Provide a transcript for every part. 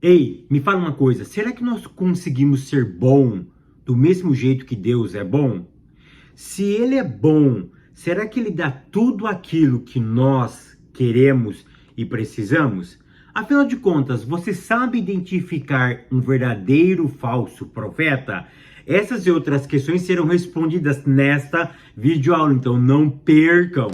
Ei, me fala uma coisa, será que nós conseguimos ser bom do mesmo jeito que Deus é bom? Se Ele é bom, será que Ele dá tudo aquilo que nós queremos e precisamos? Afinal de contas, você sabe identificar um verdadeiro falso profeta? Essas e outras questões serão respondidas nesta videoaula, então não percam!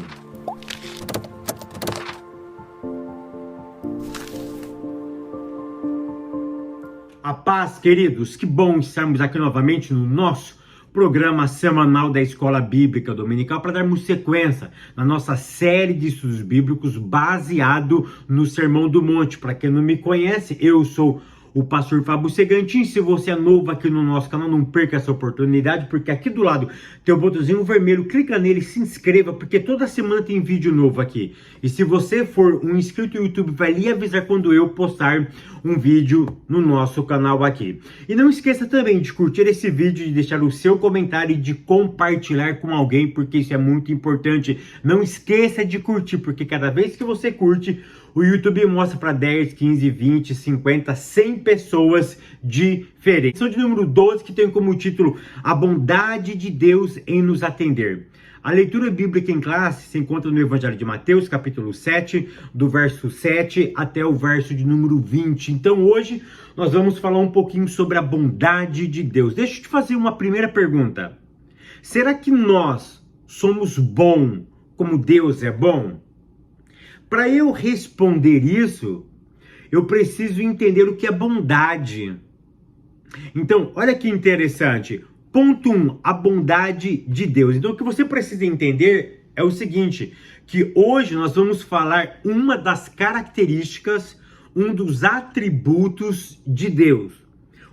A paz, queridos, que bom estarmos aqui novamente no nosso programa semanal da Escola Bíblica Dominical para darmos sequência na nossa série de estudos bíblicos baseado no Sermão do Monte. Para quem não me conhece, eu sou o pastor Fábio Segantin. Se você é novo aqui no nosso canal, não perca essa oportunidade, porque aqui do lado tem o botãozinho vermelho, clica nele, se inscreva, porque toda semana tem vídeo novo aqui. E se você for um inscrito no YouTube, vai lhe avisar quando eu postar um vídeo no nosso canal aqui. E não esqueça também de curtir esse vídeo, de deixar o seu comentário e de compartilhar com alguém, porque isso é muito importante. Não esqueça de curtir, porque cada vez que você curte, o YouTube mostra para 10, 15, 20, 50, 100 pessoas diferentes. São de número 12, que tem como título A Bondade de Deus em Nos Atender. A leitura bíblica em classe se encontra no Evangelho de Mateus, capítulo 7, do verso 7 até o verso de número 20. Então hoje nós vamos falar um pouquinho sobre a bondade de Deus. Deixa eu te fazer uma primeira pergunta. Será que nós somos bons como Deus é bom? Para eu responder isso, eu preciso entender o que é bondade. Então, olha que interessante. Ponto 1, a bondade de Deus. Então, o que você precisa entender é o seguinte, que hoje nós vamos falar uma das características, um dos atributos de Deus.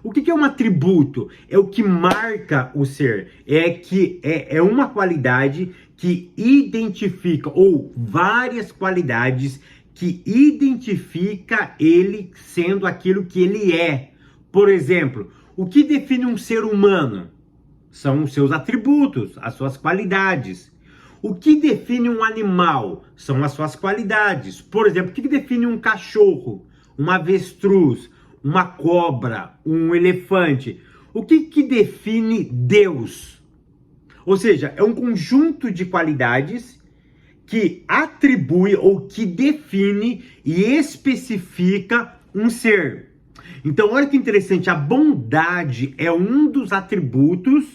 O que é um atributo? É o que marca o ser. É uma qualidade que identifica, ou várias qualidades que identifica ele sendo aquilo que ele é. Por exemplo, o que define um ser humano? São os seus atributos, as suas qualidades. O que define um animal? São as suas qualidades. Por exemplo, o que define um cachorro, um avestruz, uma cobra, um elefante? O que define Deus? Ou seja, é um conjunto de qualidades que atribui ou que define e especifica um ser. Então, olha que interessante, a bondade é um dos atributos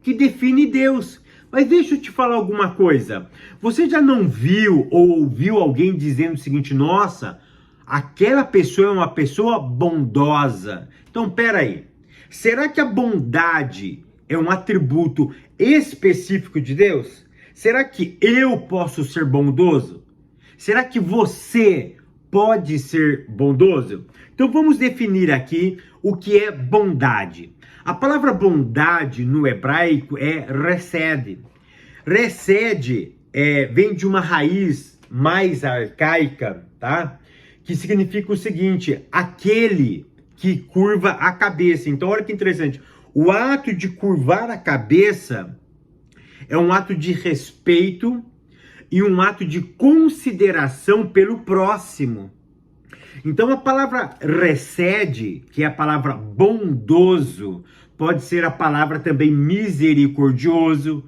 que define Deus. Mas deixa eu te falar alguma coisa. Você já não viu ou ouviu alguém dizendo o seguinte: nossa, aquela pessoa é uma pessoa bondosa? Então, peraí. Será que a bondade é um atributo específico de Deus? Será que eu posso ser bondoso? Será que você pode ser bondoso? Então vamos definir aqui o que é bondade. A palavra bondade no hebraico é resed. Resed vem de uma raiz mais arcaica, tá? Que significa o seguinte: aquele que curva a cabeça. Então olha que interessante. O ato de curvar a cabeça é um ato de respeito e um ato de consideração pelo próximo. Então a palavra resed, que é a palavra bondoso, pode ser a palavra também misericordioso.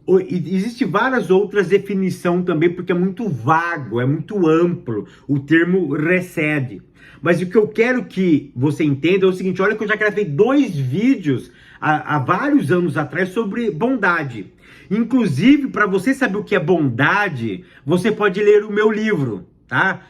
Existem várias outras definições também, porque é muito vago, é muito amplo o termo resed. Mas o que eu quero que você entenda é o seguinte: olha que eu já gravei 2 vídeos há vários anos atrás sobre bondade. Inclusive, para você saber o que é bondade, você pode ler o meu livro, tá?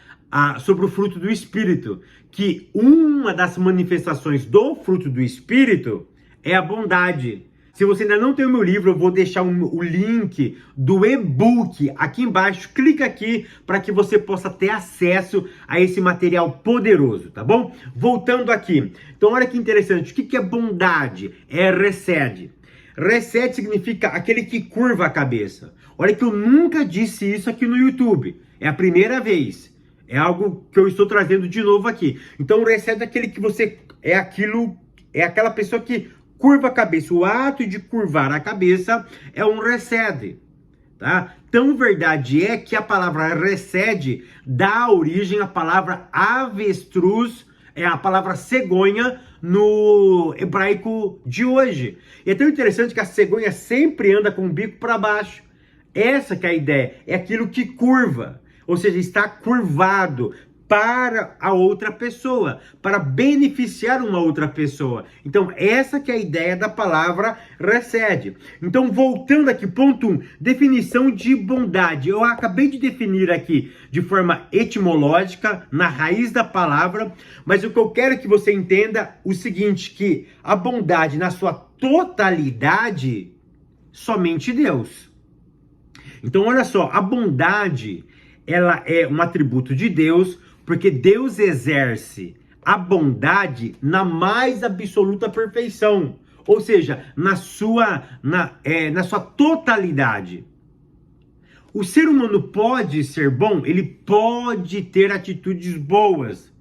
Sobre o fruto do Espírito, que uma das manifestações do fruto do Espírito é a bondade. Se você ainda não tem o meu livro, eu vou deixar o link do e-book aqui embaixo. Clica aqui para que você possa ter acesso a esse material poderoso, tá bom? Voltando aqui. Então, olha que interessante. O que é bondade? É resed. Resed significa aquele que curva a cabeça. Olha que eu nunca disse isso aqui no YouTube. É a primeira vez. É algo que eu estou trazendo de novo aqui. Então, o resed é aquele que você... É aquela pessoa que curva a cabeça. O ato de curvar a cabeça é um resed, tá? Tão verdade é que a palavra resed dá origem à palavra avestruz é a palavra cegonha no hebraico de hoje. E é tão interessante que a cegonha sempre anda com o bico para baixo. Essa que é a ideia, é aquilo que curva, ou seja, está curvado para a outra pessoa, para beneficiar uma outra pessoa. Então, essa que é a ideia da palavra recede. Então, voltando aqui, ponto 1, definição de bondade. Eu acabei de definir aqui de forma etimológica, na raiz da palavra, mas o que eu quero que você entenda é o seguinte, que a bondade na sua totalidade, somente Deus. Então, olha só, a bondade, ela é um atributo de Deus, porque Deus exerce a bondade na mais absoluta perfeição, ou seja, na sua totalidade. O ser humano pode ser bom, ele pode ter atitudes boas,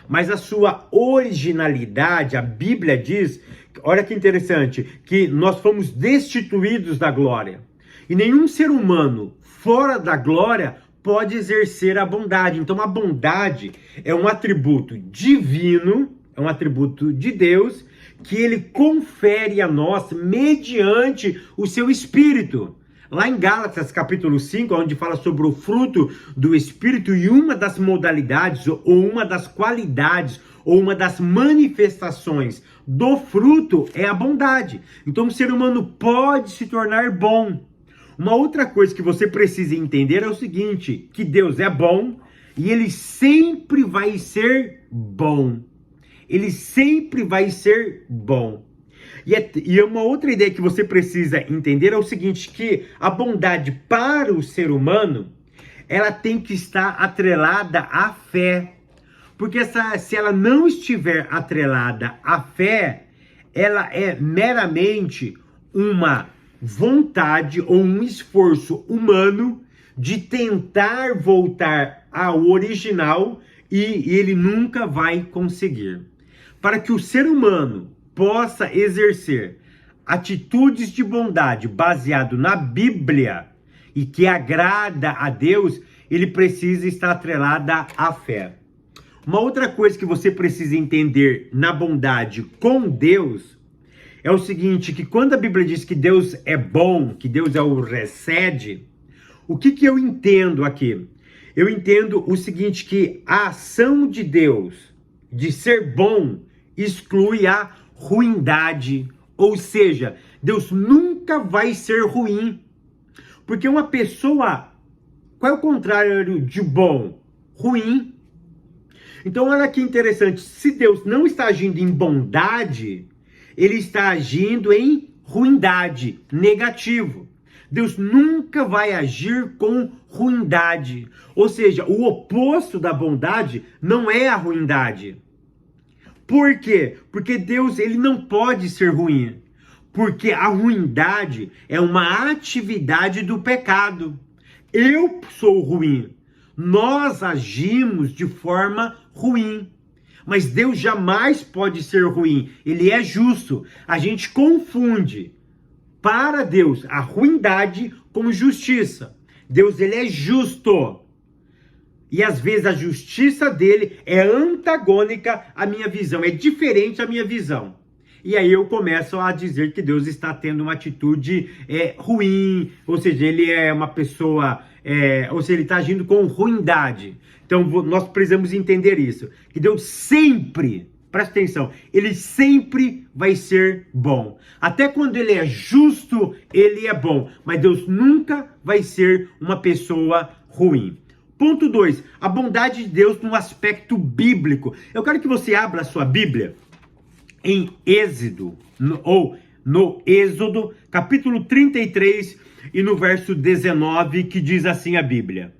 mas a sua originalidade, a Bíblia diz, olha que interessante, que nós fomos destituídos da glória. E nenhum ser humano fora da glória pode exercer a bondade. Então a bondade é um atributo divino, é um atributo de Deus, que ele confere a nós mediante o seu Espírito. Lá em Gálatas capítulo 5, onde fala sobre o fruto do Espírito, e uma das modalidades, ou uma das qualidades, ou uma das manifestações do fruto é a bondade. Então o ser humano pode se tornar bom. Uma outra coisa que você precisa entender é o seguinte, que Deus é bom e ele sempre vai ser bom. Ele sempre vai ser bom. E uma outra ideia que você precisa entender é o seguinte, que a bondade para o ser humano, ela tem que estar atrelada à fé. Porque se ela não estiver atrelada à fé, ela é meramente uma vontade ou um esforço humano de tentar voltar ao original e ele nunca vai conseguir. Para que o ser humano possa exercer atitudes de bondade baseado na Bíblia e que agrada a Deus, ele precisa estar atrelada à fé. Uma outra coisa que você precisa entender na bondade com Deus é o seguinte, que quando a Bíblia diz que Deus é bom, que Deus é o recede, o que eu entendo aqui? Eu entendo o seguinte, que a ação de Deus de ser bom exclui a ruindade, ou seja, Deus nunca vai ser ruim, porque uma pessoa, qual é o contrário de bom? Ruim. Então olha que interessante, se Deus não está agindo em bondade, ele está agindo em ruindade, negativo. Deus nunca vai agir com ruindade. Ou seja, o oposto da bondade não é a ruindade. Por quê? Porque Deus, ele não pode ser ruim. Porque a ruindade é uma atividade do pecado. Eu sou ruim. Nós agimos de forma ruim. Mas Deus jamais pode ser ruim. Ele é justo. A gente confunde para Deus a ruindade com justiça. Deus, ele é justo. E às vezes a justiça dele é antagônica à minha visão. É diferente à minha visão. E aí eu começo a dizer que Deus está tendo uma atitude ruim. Ou seja, ele é uma pessoa... ou seja, ele está agindo com ruindade. Então, nós precisamos entender isso. Que Deus sempre, presta atenção, ele sempre vai ser bom. Até quando ele é justo, ele é bom. Mas Deus nunca vai ser uma pessoa ruim. Ponto 2. A bondade de Deus no aspecto bíblico. Eu quero que você abra a sua Bíblia em Êxodo, no Êxodo, capítulo 33 e no verso 19, que diz assim a Bíblia.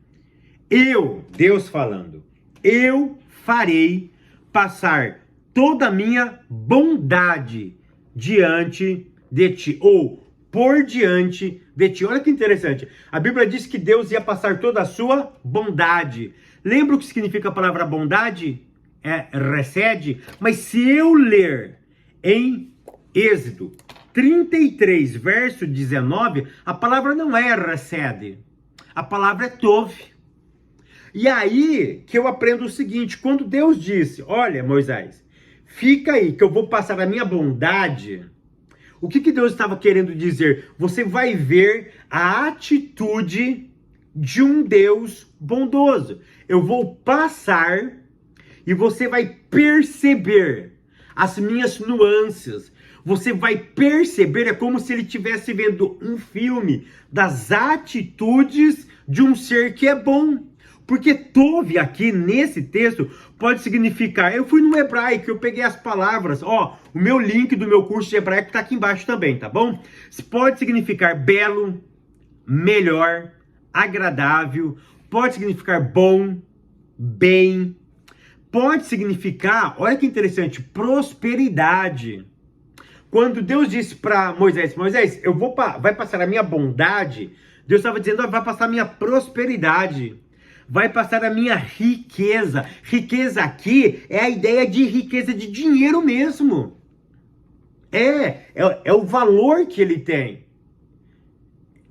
Deus falando, eu farei passar toda a minha bondade diante de ti, ou por diante de ti. Olha que interessante, a Bíblia diz que Deus ia passar toda a sua bondade. Lembra o que significa a palavra bondade? Recede, mas se eu ler em Êxodo 33, verso 19, a palavra não é recede, a palavra é tov. E aí que eu aprendo o seguinte, quando Deus disse, olha, Moisés, fica aí que eu vou passar a minha bondade, o que Deus estava querendo dizer? Você vai ver a atitude de um Deus bondoso. Eu vou passar e você vai perceber as minhas nuances. Você vai perceber, é como se ele estivesse vendo um filme das atitudes de um ser que é bom. Porque tove aqui nesse texto pode significar, eu fui no hebraico, eu peguei as palavras, ó, o meu link do meu curso de hebraico tá aqui embaixo também, tá bom? Pode significar belo, melhor, agradável, pode significar bom, bem, pode significar, olha que interessante, prosperidade. Quando Deus disse para Moisés, Moisés, vai passar a minha bondade, Deus estava dizendo, vai passar a minha prosperidade. Vai passar a minha riqueza. Riqueza aqui é a ideia de riqueza de dinheiro mesmo. É o valor que ele tem.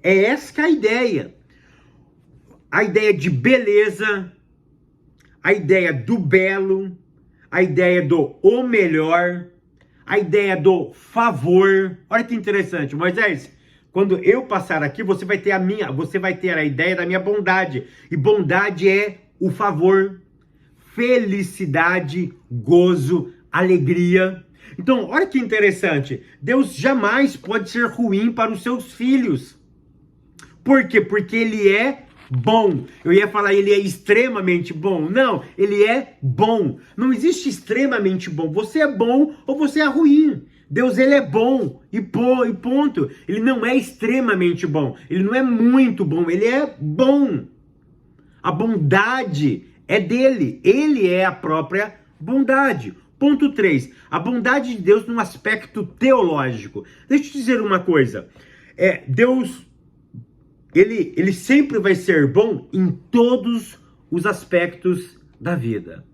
É essa que é a ideia. A ideia de beleza, a ideia do belo, a ideia do o melhor, a ideia do favor. Olha que interessante, Moisés. Quando eu passar aqui, você vai ter a ideia da minha bondade. E bondade é o favor, felicidade, gozo, alegria. Então, olha que interessante. Deus jamais pode ser ruim para os seus filhos. Por quê? Porque ele é bom. Eu ia falar ele é extremamente bom. Não, ele é bom. Não existe extremamente bom. Você é bom ou você é ruim. Deus, ele é bom e ponto. Ele não é extremamente bom. Ele não é muito bom. Ele é bom. A bondade é dele. Ele é a própria bondade. Ponto 3. A bondade de Deus num aspecto teológico. Deixa eu te dizer uma coisa. Deus, ele sempre vai ser bom em todos os aspectos da vida.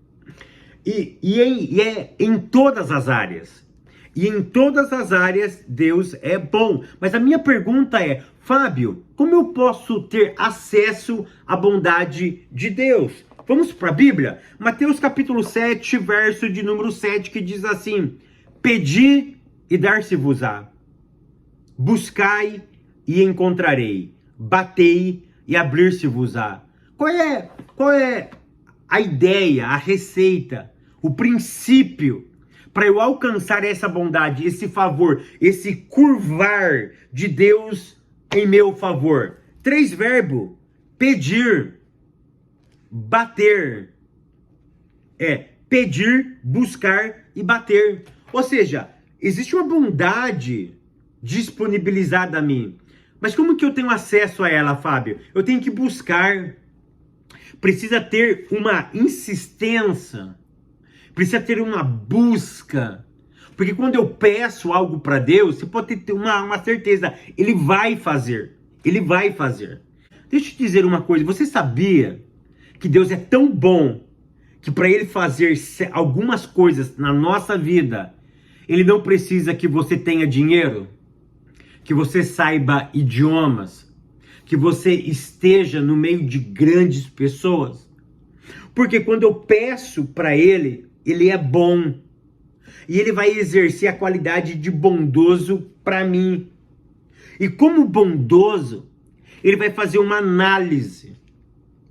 E é em todas as áreas. E em todas as áreas, Deus é bom. Mas a minha pergunta é, Fábio, como eu posso ter acesso à bondade de Deus? Vamos para a Bíblia? Mateus capítulo 7, verso de número 7, que diz assim, pedi e dar-se-vos-á, buscai e encontrarei, batei e abrir-se-vos-á. Qual é a ideia, a receita, o princípio para eu alcançar essa bondade, esse favor, esse curvar de Deus em meu favor? 3 verbos: pedir, bater. Pedir, buscar e bater. Ou seja, existe uma bondade disponibilizada a mim. Mas como que eu tenho acesso a ela, Fábio? Eu tenho que buscar. Precisa ter uma insistência. Precisa ter uma busca. Porque quando eu peço algo para Deus, você pode ter uma certeza. Ele vai fazer. Ele vai fazer. Deixa eu te dizer uma coisa. Você sabia que Deus é tão bom que para Ele fazer algumas coisas na nossa vida, Ele não precisa que você tenha dinheiro, que você saiba idiomas, que você esteja no meio de grandes pessoas? Porque quando eu peço para Ele, Ele é bom. E Ele vai exercer a qualidade de bondoso para mim. E como bondoso, Ele vai fazer uma análise.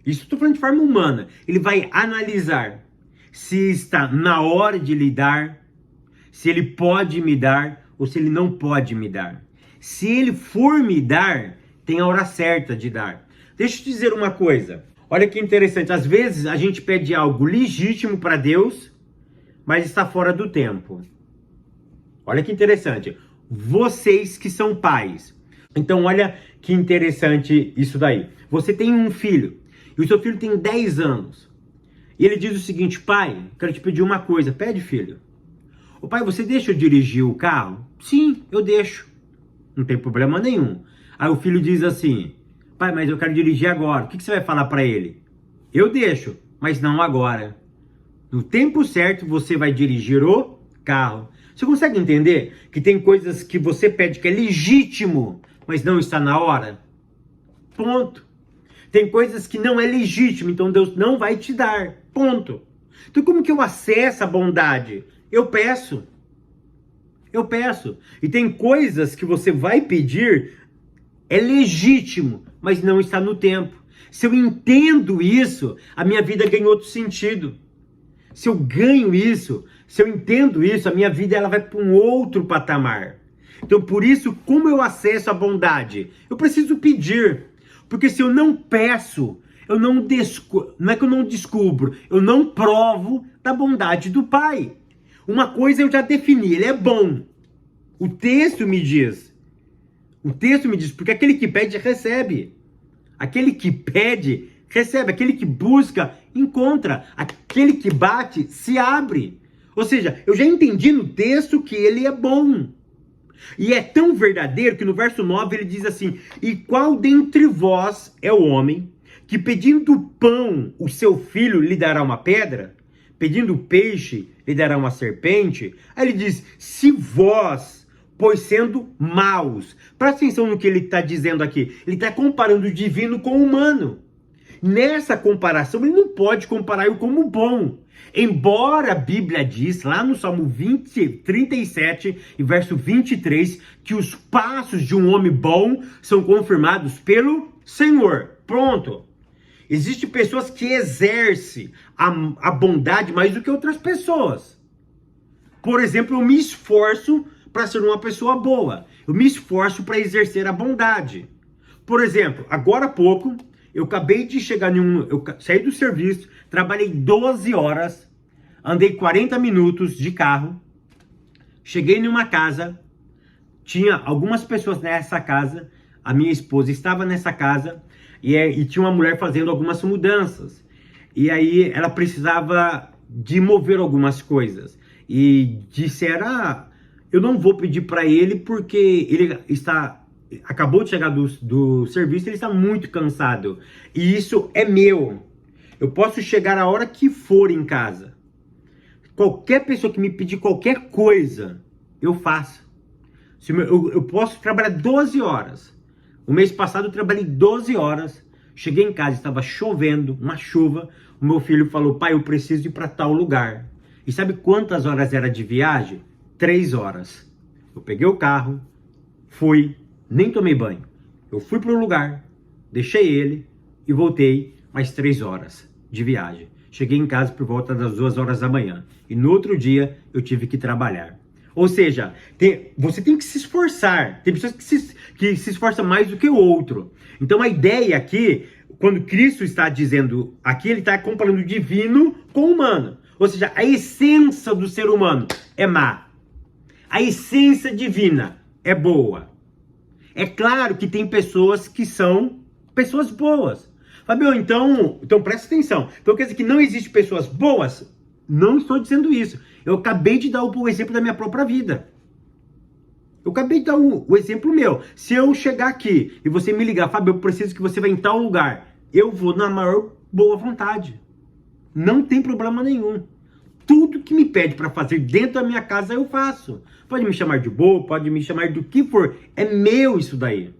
Isso estou falando de forma humana. Ele vai analisar se está na hora de lhe dar, se Ele pode me dar ou se Ele não pode me dar. Se Ele for me dar, tem a hora certa de dar. Deixa eu te dizer uma coisa. Olha que interessante. Às vezes a gente pede algo legítimo para Deus, mas está fora do tempo. Olha que interessante. Vocês que são pais. Então olha que interessante isso daí. Você tem um filho. E o seu filho tem 10 anos. E ele diz o seguinte: pai, quero te pedir uma coisa. Pede, filho. Ô pai, você deixa eu dirigir o carro? Sim, eu deixo. Não tem problema nenhum. Aí o filho diz assim: pai, mas eu quero dirigir agora. O que você vai falar para ele? Eu deixo, mas não agora. No tempo certo você vai dirigir o carro. Você consegue entender que tem coisas que você pede que é legítimo, mas não está na hora? Ponto. Tem coisas que não é legítimo, então Deus não vai te dar. Ponto. Então como que eu acesso a bondade? Eu peço. Eu peço. E tem coisas que você vai pedir, é legítimo, mas não está no tempo. Se eu entendo isso, a minha vida ganha outro sentido. Se eu ganho isso, se eu entendo isso, a minha vida ela vai para um outro patamar. Então, por isso, como eu acesso a bondade? Eu preciso pedir. Porque se eu não peço, eu não é que eu não descubro, eu não provo da bondade do Pai. Uma coisa eu já defini, ele é bom. O texto me diz, porque aquele que pede, recebe. Aquele que pede, recebe. Aquele que busca, encontra. Aquele que bate, se abre. Ou seja, eu já entendi no texto que ele é bom. E é tão verdadeiro que no verso 9 ele diz assim: e qual dentre vós é o homem que pedindo pão, o seu filho lhe dará uma pedra? Pedindo peixe, lhe dará uma serpente? Aí ele diz, se vós, pois sendo maus. Presta atenção no que ele está dizendo aqui. Ele está comparando o divino com o humano. Nessa comparação, ele não pode comparar eu como bom. Embora a Bíblia diz, lá no Salmo 37 e verso 23, que os passos de um homem bom são confirmados pelo Senhor. Pronto. Existem pessoas que exercem a bondade mais do que outras pessoas. Por exemplo, eu me esforço para ser uma pessoa boa. Eu me esforço para exercer a bondade. Por exemplo, agora há pouco, eu acabei de chegar eu saí do serviço, trabalhei 12 horas, andei 40 minutos de carro, cheguei em uma casa, tinha algumas pessoas nessa casa, a minha esposa estava nessa casa, e tinha uma mulher fazendo algumas mudanças. E aí ela precisava de mover algumas coisas. E disseram, eu não vou pedir para ele porque ele acabou de chegar do serviço, ele está muito cansado. E isso é meu. Eu posso chegar a hora que for em casa. Qualquer pessoa que me pedir qualquer coisa, eu faço. Eu posso trabalhar 12 horas. O mês passado eu trabalhei 12 horas. Cheguei em casa, estava chovendo, uma chuva. O meu filho falou, pai, eu preciso ir para tal lugar. E sabe quantas horas era de viagem? 3 horas. Eu peguei o carro, fui, nem tomei banho. Eu fui para o lugar, deixei ele e voltei mais 3 horas de viagem. Cheguei em casa por volta das 2 horas da manhã. E no outro dia eu tive que trabalhar. Ou seja, você tem que se esforçar. Tem pessoas que se esforçam mais do que o outro. Então a ideia aqui, quando Cristo está dizendo aqui, ele está comparando o divino com o humano. Ou seja, a essência do ser humano é má. A essência divina é boa. É claro que tem pessoas que são pessoas boas. Fabio, então presta atenção. Então quer dizer que não existe pessoas boas? Não estou dizendo isso. Eu acabei de dar o exemplo da minha própria vida. Eu acabei de dar o exemplo meu. Se eu chegar aqui e você me ligar, Fábio, eu preciso que você vá em tal lugar, eu vou na maior boa vontade. Não tem problema nenhum. Tudo que me pede para fazer dentro da minha casa, eu faço. Pode me chamar de bobo, pode me chamar do que for. É meu isso daí.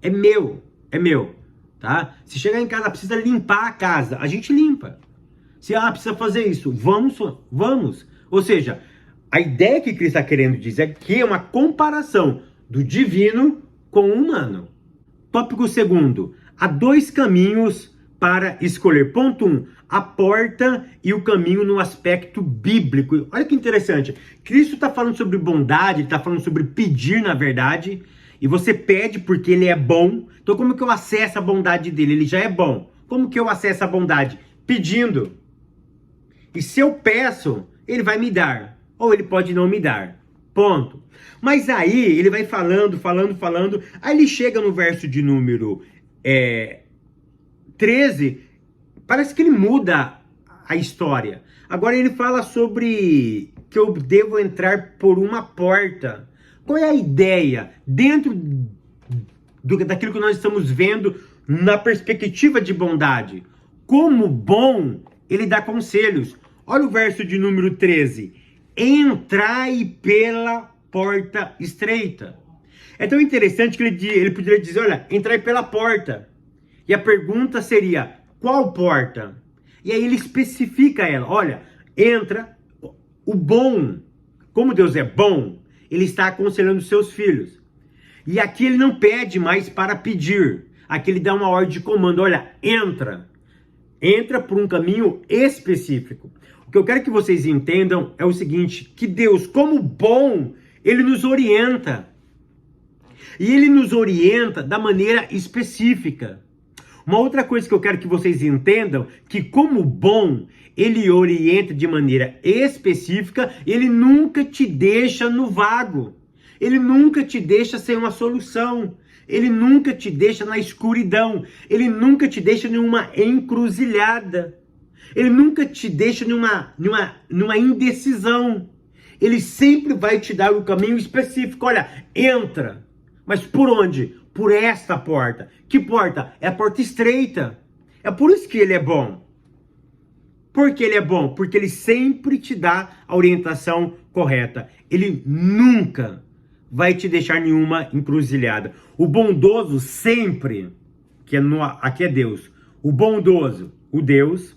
É meu. É meu. Tá? Se chegar em casa, precisa limpar a casa, a gente limpa. Se precisa fazer isso, vamos. Ou seja, a ideia que Cristo está querendo dizer que é uma comparação do divino com o humano. Tópico 2. Há 2 caminhos para escolher. Ponto 1. A porta e o caminho no aspecto bíblico. Olha que interessante. Cristo está falando sobre bondade, está falando sobre pedir, na verdade. E você pede porque ele é bom. Então como que eu acesso a bondade dele? Ele já é bom. Como que eu acesso a bondade? Pedindo. E se eu peço, ele vai me dar. Ou ele pode não me dar. Ponto. Mas aí ele vai falando. Aí ele chega no verso de número 13. Parece que ele muda a história. Agora ele fala sobre que eu devo entrar por uma porta. Qual é a ideia? Dentro daquilo que nós estamos vendo na perspectiva de bondade. Como bom, ele dá conselhos. Olha o verso de número 13. Entrai pela porta estreita. É tão interessante que ele poderia dizer, olha, entrai pela porta. E a pergunta seria, qual porta? E aí ele especifica ela, olha, entra o bom. Como Deus é bom, ele está aconselhando seus filhos. E aqui ele não pede mais para pedir. Aqui ele dá uma ordem de comando, olha, entra. Entra por um caminho específico. O que eu quero que vocês entendam é o seguinte, que Deus, como bom, ele nos orienta. E ele nos orienta da maneira específica. Uma outra coisa que eu quero que vocês entendam, que como bom, ele orienta de maneira específica, ele nunca te deixa no vago. Ele nunca te deixa sem uma solução. Ele nunca te deixa na escuridão. Ele nunca te deixa numa encruzilhada. Ele nunca te deixa numa indecisão. Ele sempre vai te dar um caminho específico. Olha, entra. Mas por onde? Por esta porta. Que porta? É a porta estreita. É por isso que ele é bom. Por que ele é bom? Porque ele sempre te dá a orientação correta. Ele nunca vai te deixar nenhuma encruzilhada. O bondoso sempre, aqui é Deus, o bondoso, o Deus,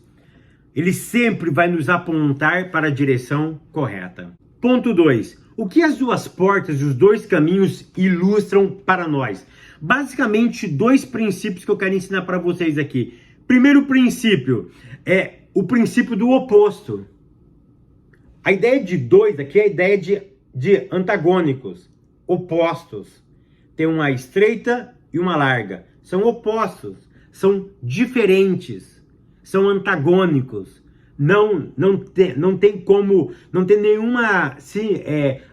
ele sempre vai nos apontar para a direção correta. Ponto 2. O que as duas portas e os dois caminhos ilustram para nós? Basicamente, dois princípios que eu quero ensinar para vocês aqui. Primeiro princípio é o princípio do oposto. A ideia de dois aqui é a ideia de antagônicos, opostos. Tem uma estreita e uma larga. São opostos, são diferentes, são antagônicos. Não tem como, não tem nenhuma,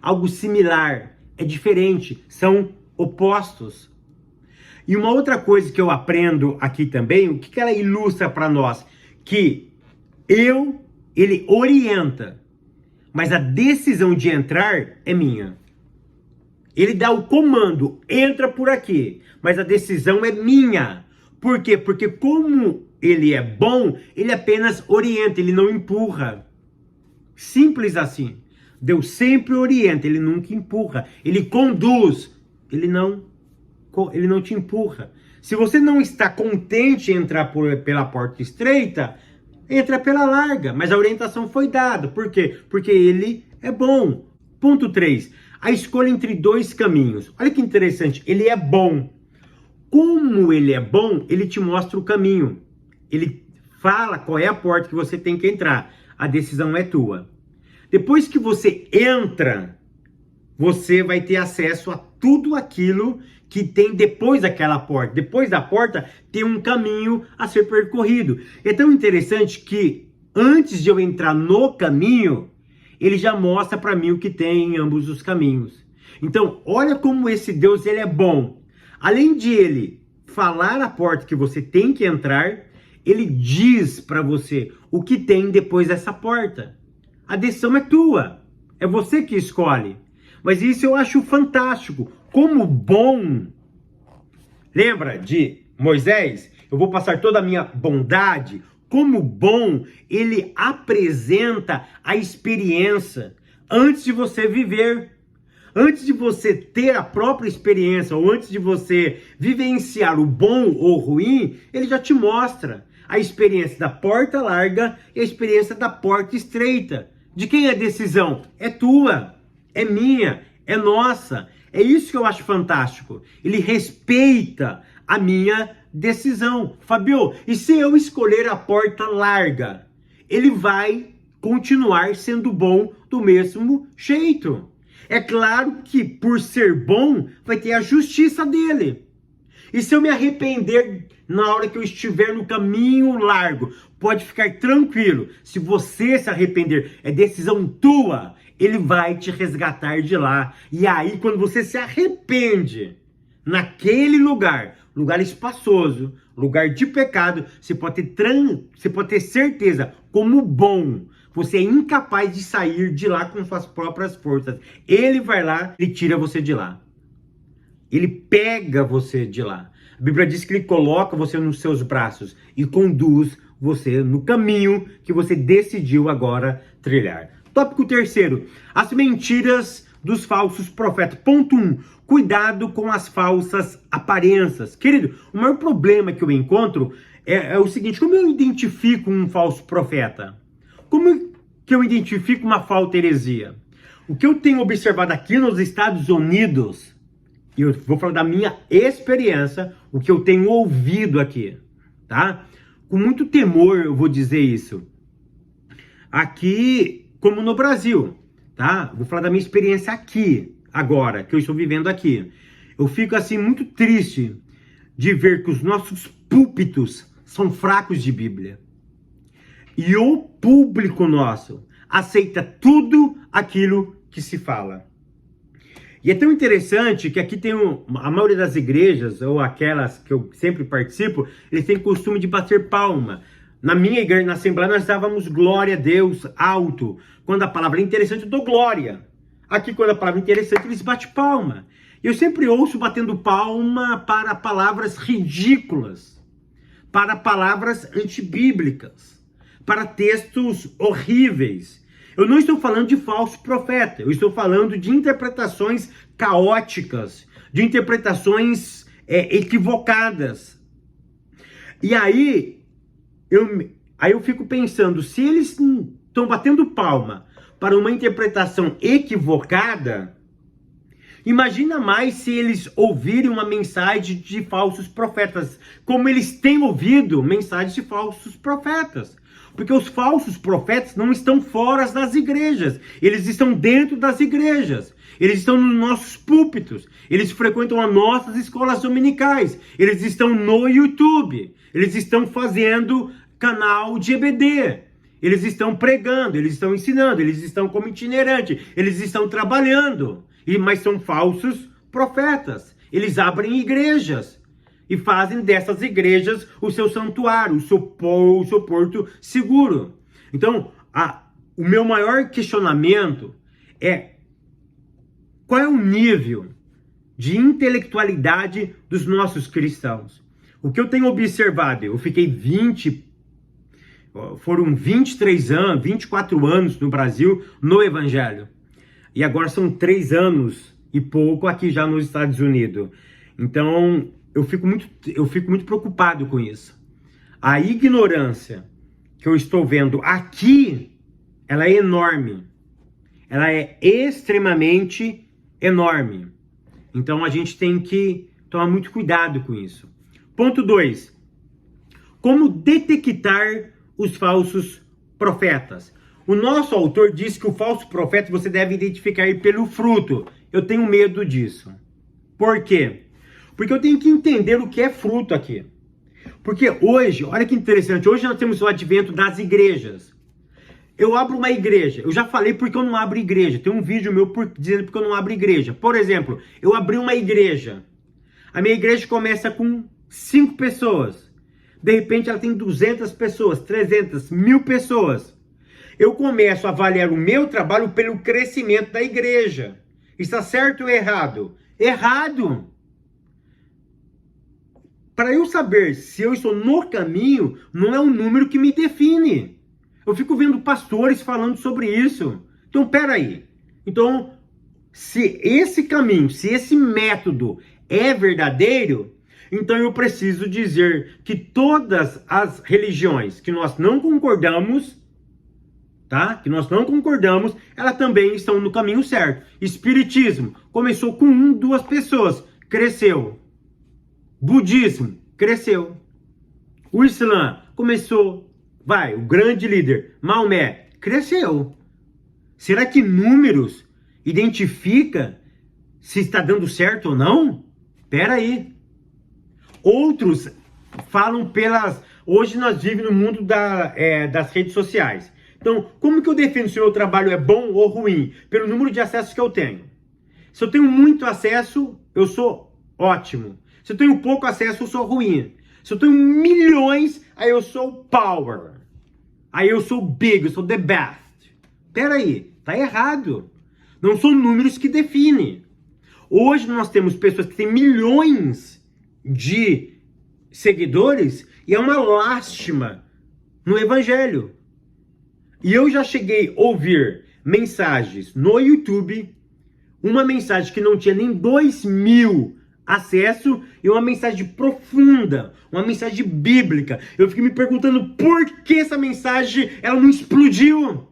algo similar. É diferente, são opostos. E uma outra coisa que eu aprendo aqui também, o que ela ilustra para nós? Que ele orienta, mas a decisão de entrar é minha. Ele dá o comando, entra por aqui, mas a decisão é minha. Por quê? Porque como ele é bom, ele apenas orienta, ele não empurra. Simples assim. Deus sempre orienta, ele nunca empurra. Ele conduz, ele não te empurra. Se você não está contente em entrar pela porta estreita, entra pela larga. Mas a orientação foi dada. Por quê? Porque ele é bom. Ponto 3. A escolha entre dois caminhos. Olha que interessante. Ele é bom. Como ele é bom, ele te mostra o caminho. Ele fala qual é a porta que você tem que entrar. A decisão é tua. Depois que você entra, você vai ter acesso a tudo aquilo que tem depois daquela porta. Depois da porta, tem um caminho a ser percorrido. É tão interessante que antes de eu entrar no caminho, ele já mostra para mim o que tem em ambos os caminhos. Então, olha como esse Deus ele é bom. Além de ele falar a porta que você tem que entrar, ele diz para você o que tem depois dessa porta. A decisão é tua. É você que escolhe. Mas isso eu acho fantástico. Como bom. Lembra de Moisés? Eu vou passar toda a minha bondade. Como bom, ele apresenta a experiência antes de você viver. Antes de você ter a própria experiência, ou antes de você vivenciar o bom ou ruim, ele já te mostra a experiência da porta larga e a experiência da porta estreita. De quem é a decisão? É tua, é minha, é nossa. É isso que eu acho fantástico. Ele respeita a minha decisão. Fabio, e se eu escolher a porta larga? Ele vai continuar sendo bom do mesmo jeito. É claro que por ser bom, vai ter a justiça dele. E se eu me arrepender na hora que eu estiver no caminho largo, pode ficar tranquilo. Se você se arrepender, é decisão tua. Ele vai te resgatar de lá. E aí, quando você se arrepende, naquele lugar espaçoso, lugar de pecado, você pode ter certeza, como bom, você é incapaz de sair de lá com suas próprias forças. Ele vai lá e tira você de lá. Ele pega você de lá. A Bíblia diz que ele coloca você nos seus braços e conduz você no caminho que você decidiu agora trilhar. Tópico 3. As mentiras dos falsos profetas. Ponto 1. Cuidado com as falsas aparências. Querido, o maior problema que eu encontro é o seguinte: como eu identifico um falso profeta? Como que eu identifico uma falsa heresia? O que eu tenho observado aqui nos Estados Unidos, e eu vou falar da minha experiência, o que eu tenho ouvido aqui, tá? Com muito temor eu vou dizer isso. Aqui, como no Brasil, tá? Vou falar da minha experiência aqui, agora, que eu estou vivendo aqui. Eu fico assim muito triste de ver que os nossos púlpitos são fracos de Bíblia. E o público nosso aceita tudo aquilo que se fala. E é tão interessante que aqui tem a maioria das igrejas, ou aquelas que eu sempre participo, eles têm costume de bater palma. Na minha igreja, na Assembleia, nós dávamos glória a Deus alto. Quando a palavra é interessante, eu dou glória. Aqui, quando a palavra é interessante, eles batem palma. Eu sempre ouço batendo palma para palavras ridículas, para palavras antibíblicas, para textos horríveis. Eu não estou falando de falso profeta, eu estou falando de interpretações caóticas, de interpretações equivocadas. E aí eu fico pensando, se eles estão batendo palma para uma interpretação equivocada, imagina mais se eles ouvirem uma mensagem de falsos profetas, como eles têm ouvido mensagens de falsos profetas. Porque os falsos profetas não estão fora das igrejas, eles estão dentro das igrejas, eles estão nos nossos púlpitos, eles frequentam as nossas escolas dominicais, eles estão no YouTube, eles estão fazendo canal de EBD, eles estão pregando, eles estão ensinando, eles estão como itinerante, eles estão trabalhando, mas são falsos profetas. Eles abrem igrejas e fazem dessas igrejas o seu santuário, o seu porto seguro. Então, o meu maior questionamento é: qual é o nível de intelectualidade dos nossos cristãos? O que eu tenho observado, eu fiquei 23 anos, 24 anos no Brasil, no Evangelho. E agora são 3 anos e pouco aqui já nos Estados Unidos. Então, eu fico muito preocupado com isso. A ignorância que eu estou vendo aqui, ela é enorme. Ela é extremamente enorme. Então, a gente tem que tomar muito cuidado com isso. Ponto 2. Como detectar os falsos profetas? O nosso autor diz que o falso profeta você deve identificar pelo fruto. Eu tenho medo disso. Por quê? Porque eu tenho que entender o que é fruto aqui. Porque hoje, olha que interessante, hoje nós temos o advento das igrejas. Eu abro uma igreja, eu já falei porque eu não abro igreja. Tem um vídeo meu dizendo porque eu não abro igreja. Por exemplo, eu abri uma igreja. A minha igreja começa com 5 pessoas. De repente ela tem 200 pessoas, 300, 1000 pessoas. Eu começo a avaliar o meu trabalho pelo crescimento da igreja. Está certo ou errado? Errado! Para eu saber se eu estou no caminho, não é um número que me define. Eu fico vendo pastores falando sobre isso. Então, peraí. Então, se esse caminho, se esse método é verdadeiro, então eu preciso dizer que todas as religiões que nós não concordamos, tá? Que nós não concordamos, elas também estão no caminho certo. Espiritismo começou com 1, 2 pessoas, cresceu. Budismo cresceu. O Islã começou, o grande líder, Maomé, cresceu. Será que números identifica se está dando certo ou não? Pera aí. Outros falam Hoje nós vivemos no mundo das redes sociais. Então, como que eu defino se o meu trabalho é bom ou ruim? Pelo número de acessos que eu tenho. Se eu tenho muito acesso, eu sou ótimo. Se eu tenho pouco acesso, eu sou ruim. Se eu tenho milhões, aí eu sou power. Aí eu sou big, eu sou the best. Peraí, tá errado. Não são números que definem. Hoje nós temos pessoas que têm milhões de seguidores e é uma lástima no evangelho. E eu já cheguei a ouvir mensagens no YouTube uma mensagem que não tinha nem 2.000 acessos e uma mensagem profunda, uma mensagem bíblica. Eu fiquei me perguntando por que essa mensagem ela não explodiu.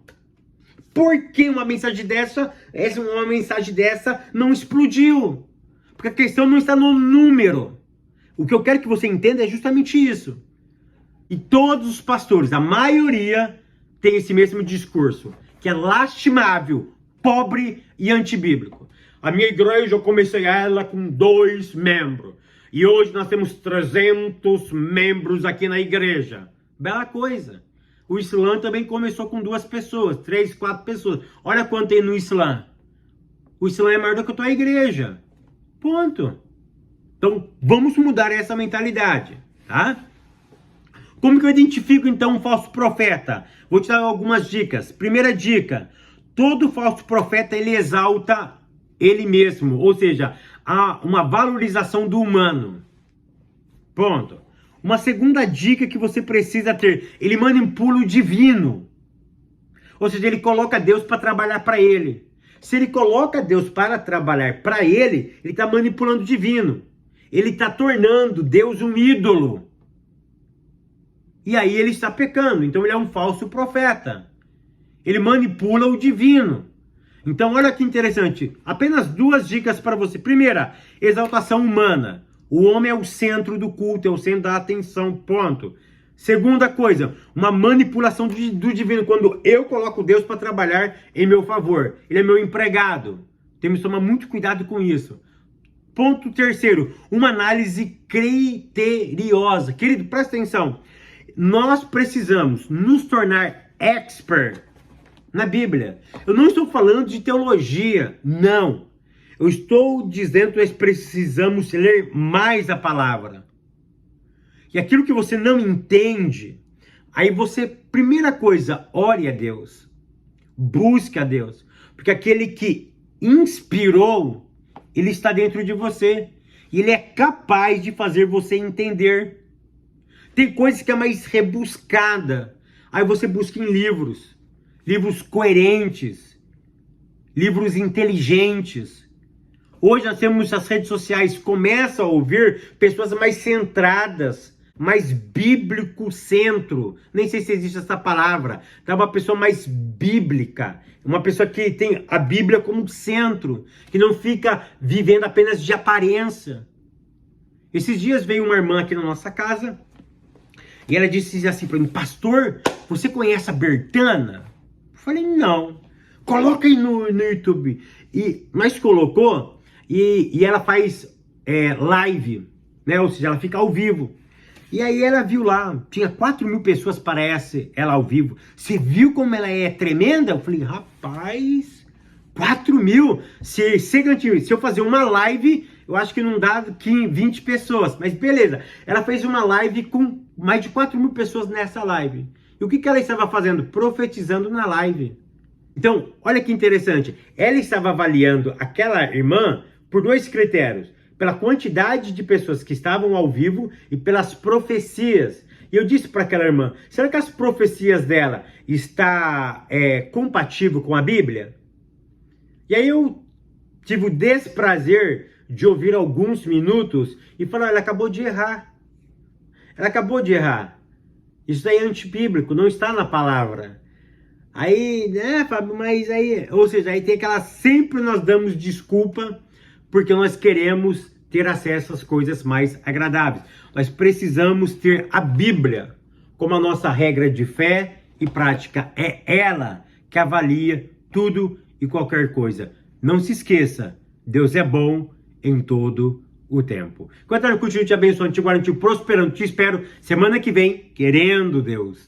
Por que uma mensagem dessa não explodiu? Porque a questão não está no número. O que eu quero que você entenda é justamente isso. E todos os pastores, a maioria, tem esse mesmo discurso, que é lastimável, pobre e antibíblico. A minha igreja, eu comecei ela com 2 membros. E hoje nós temos 300 membros aqui na igreja. Bela coisa. O Islã também começou com 2 pessoas, 3, 4 pessoas. Olha quanto tem no Islã. O Islã é maior do que a tua igreja. Ponto. Então, vamos mudar essa mentalidade, tá? Como que eu identifico, então, um falso profeta? Vou te dar algumas dicas. Primeira dica, todo falso profeta, ele exalta ele mesmo, ou seja, há uma valorização do humano. Ponto. Uma segunda dica que você precisa ter, ele manipula o divino. Ou seja, ele coloca Deus para trabalhar para ele. Se ele coloca Deus para trabalhar para ele, ele está manipulando o divino. Ele está tornando Deus um ídolo. E aí ele está pecando. Então ele é um falso profeta. Ele manipula o divino. Então olha que interessante. Apenas 2 dicas para você. Primeira, exaltação humana. O homem é o centro do culto, é o centro da atenção, ponto. Segunda coisa, uma manipulação do divino. Quando eu coloco Deus para trabalhar em meu favor. Ele é meu empregado. Temos que tomar muito cuidado com isso. Ponto terceiro, uma análise criteriosa. Querido, presta atenção. Nós precisamos nos tornar expert na Bíblia. Eu não estou falando de teologia, não. Eu estou dizendo que nós precisamos ler mais a palavra. E aquilo que você não entende, aí você, primeira coisa, ore a Deus. Busque a Deus. Porque aquele que inspirou, ele está dentro de você. E ele é capaz de fazer você entender. Tem coisas que é mais rebuscada. Aí você busca em livros. Livros coerentes. Livros inteligentes. Hoje nós temos as redes sociais. Começa a ouvir pessoas mais centradas. Mais bíblico centro. Nem sei se existe essa palavra. Tá? Uma pessoa mais bíblica. Uma pessoa que tem a Bíblia como centro. Que não fica vivendo apenas de aparência. Esses dias veio uma irmã aqui na nossa casa. E ela disse assim para mim: pastor, você conhece a Bertana? Eu falei, não. Coloca aí no YouTube. Mas colocou. E ela faz live. Né? Ou seja, ela fica ao vivo. E aí ela viu lá, tinha 4.000 pessoas, parece, ela ao vivo. Você viu como ela é tremenda? Eu falei, rapaz, 4.000? Se eu fazer uma live, eu acho que não dá 20 pessoas. Mas beleza, ela fez uma live com mais de 4.000 pessoas nessa live. E o que ela estava fazendo? Profetizando na live. Então, olha que interessante. Ela estava avaliando aquela irmã por 2 critérios. Pela quantidade de pessoas que estavam ao vivo e pelas profecias. E eu disse para aquela irmã, será que as profecias dela está compatível com a Bíblia? E aí eu tive o desprazer de ouvir alguns minutos e falar, ela acabou de errar. Ela acabou de errar. Isso aí é antibíblico, não está na palavra. Aí, né, Fábio, mas aí... Ou seja, aí tem aquela... Sempre nós damos desculpa porque nós queremos ter acesso às coisas mais agradáveis. Nós precisamos ter a Bíblia como a nossa regra de fé e prática. É ela que avalia tudo e qualquer coisa. Não se esqueça, Deus é bom em todo o tempo. Enquanto eu continuo te abençoando, te guardando, te prosperando, te espero semana que vem, querendo Deus.